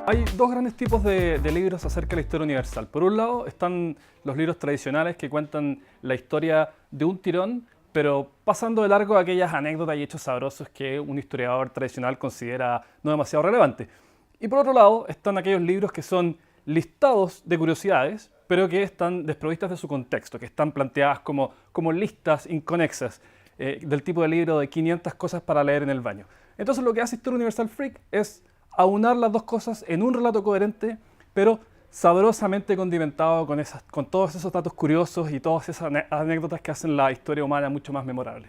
Hay dos grandes tipos de libros acerca de la historia universal. Por un lado están los libros tradicionales que cuentan la historia de un tirón, pero pasando de largo aquellas anécdotas y hechos sabrosos que un historiador tradicional considera no demasiado relevantes. Y por otro lado están aquellos libros que son listados de curiosidades, pero que están desprovistas de su contexto, que están planteadas como listas inconexas, del tipo de libro de 500 cosas para leer en el baño. Entonces lo que hace Historia Universal Freak es aunar las dos cosas en un relato coherente, pero sabrosamente condimentado con todos esos datos curiosos y todas esas anécdotas que hacen la historia humana mucho más memorable.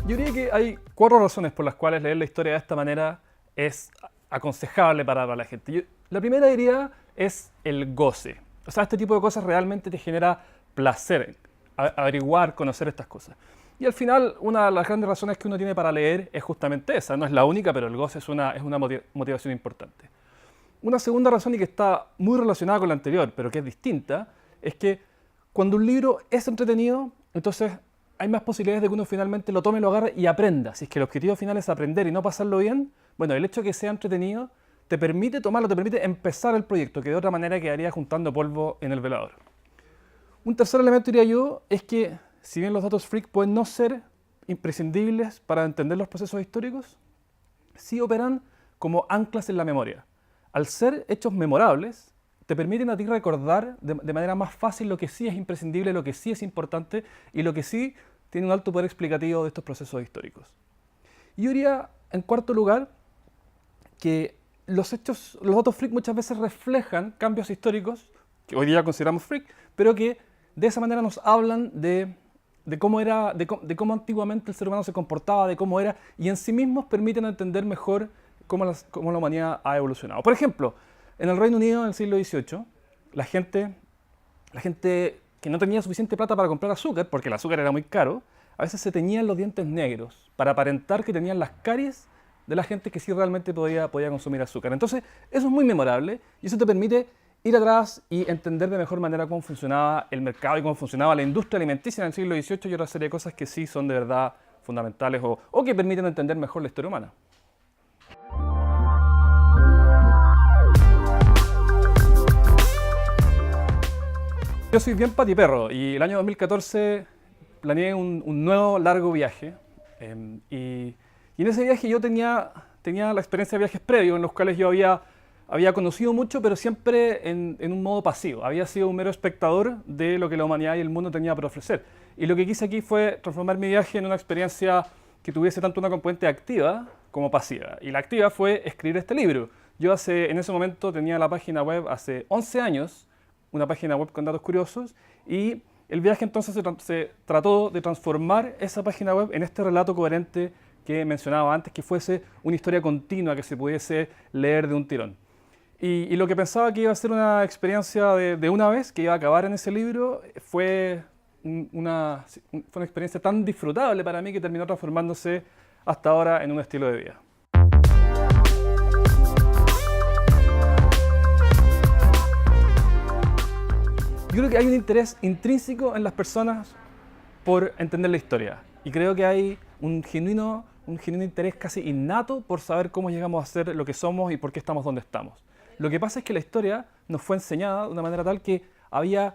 Yo diría que hay 4 razones por las cuales leer la historia de esta manera es aconsejable para la gente. La primera diría es el goce. O sea, este tipo de cosas realmente te genera placer, averiguar, conocer estas cosas. Y al final, una de las grandes razones que uno tiene para leer es justamente esa. No es la única, pero el goce es una motivación importante. Una segunda razón, y que está muy relacionada con la anterior, pero que es distinta, es que cuando un libro es entretenido, entonces hay más posibilidades de que uno finalmente lo tome, lo agarre y aprenda. Si es que el objetivo final es aprender y no pasarlo bien, bueno, el hecho de que sea entretenido te permite tomarlo, te permite empezar el proyecto, que de otra manera quedaría juntando polvo en el velador. Un tercer elemento, diría yo, es que si bien los datos freak pueden no ser imprescindibles para entender los procesos históricos, sí operan como anclas en la memoria. Al ser hechos memorables, te permiten a ti recordar de manera más fácil lo que sí es imprescindible, lo que sí es importante y lo que sí tiene un alto poder explicativo de estos procesos históricos. Y yo diría, en cuarto lugar, que los datos freak muchas veces reflejan cambios históricos, que hoy día consideramos freak, pero que de esa manera nos hablan de cómo antiguamente el ser humano se comportaba, de cómo era, y en sí mismos permiten entender mejor cómo la humanidad ha evolucionado. Por ejemplo, en el Reino Unido en el siglo XVIII, la gente que no tenía suficiente plata para comprar azúcar, porque el azúcar era muy caro, a veces se teñían los dientes negros para aparentar que tenían las caries de la gente que sí realmente podía consumir azúcar. Entonces, eso es muy memorable y eso te permite ir atrás y entender de mejor manera cómo funcionaba el mercado y cómo funcionaba la industria alimenticia en el siglo XVIII y otra serie de cosas que sí son de verdad fundamentales o que permiten entender mejor la historia humana. Yo soy bien patiperro y el año 2014 planeé un nuevo largo viaje y en ese viaje yo tenía la experiencia de viajes previos en los cuales yo había conocido mucho, pero siempre en un modo pasivo. Había sido un mero espectador de lo que la humanidad y el mundo tenía para ofrecer. Y lo que quise aquí fue transformar mi viaje en una experiencia que tuviese tanto una componente activa como pasiva. Y la activa fue escribir este libro. Yo en ese momento tenía la página web hace 11 años, una página web con datos curiosos, y el viaje entonces se trató de transformar esa página web en este relato coherente que mencionaba antes, que fuese una historia continua que se pudiese leer de un tirón. Y lo que pensaba que iba a ser una experiencia de una vez, que iba a acabar en ese libro, fue una experiencia tan disfrutable para mí que terminó transformándose hasta ahora en un estilo de vida. Yo creo que hay un interés intrínseco en las personas por entender la historia. Y creo que hay un genuino interés casi innato por saber cómo llegamos a ser lo que somos y por qué estamos donde estamos. Lo que pasa es que la historia nos fue enseñada de una manera tal que había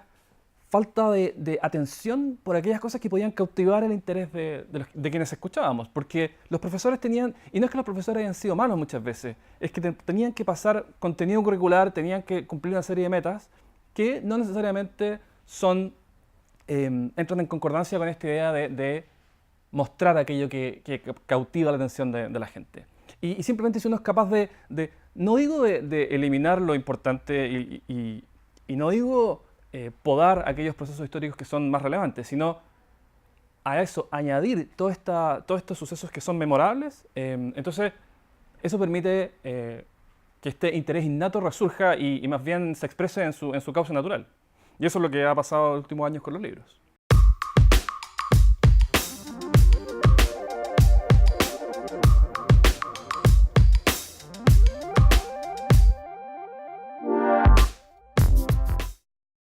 falta de atención por aquellas cosas que podían cautivar el interés de quienes escuchábamos. Porque los profesores tenían, y no es que los profesores hayan sido malos muchas veces, es que tenían que pasar contenido curricular, tenían que cumplir una serie de metas que no necesariamente entran en concordancia con esta idea de mostrar aquello que cautiva la atención de la gente. Y simplemente si uno es capaz no digo de eliminar lo importante y no digo podar aquellos procesos históricos que son más relevantes, sino a eso añadir todos estos sucesos que son memorables, entonces eso permite que este interés innato resurja y más bien se exprese en su causa natural. Y eso es lo que ha pasado en los últimos años con los libros.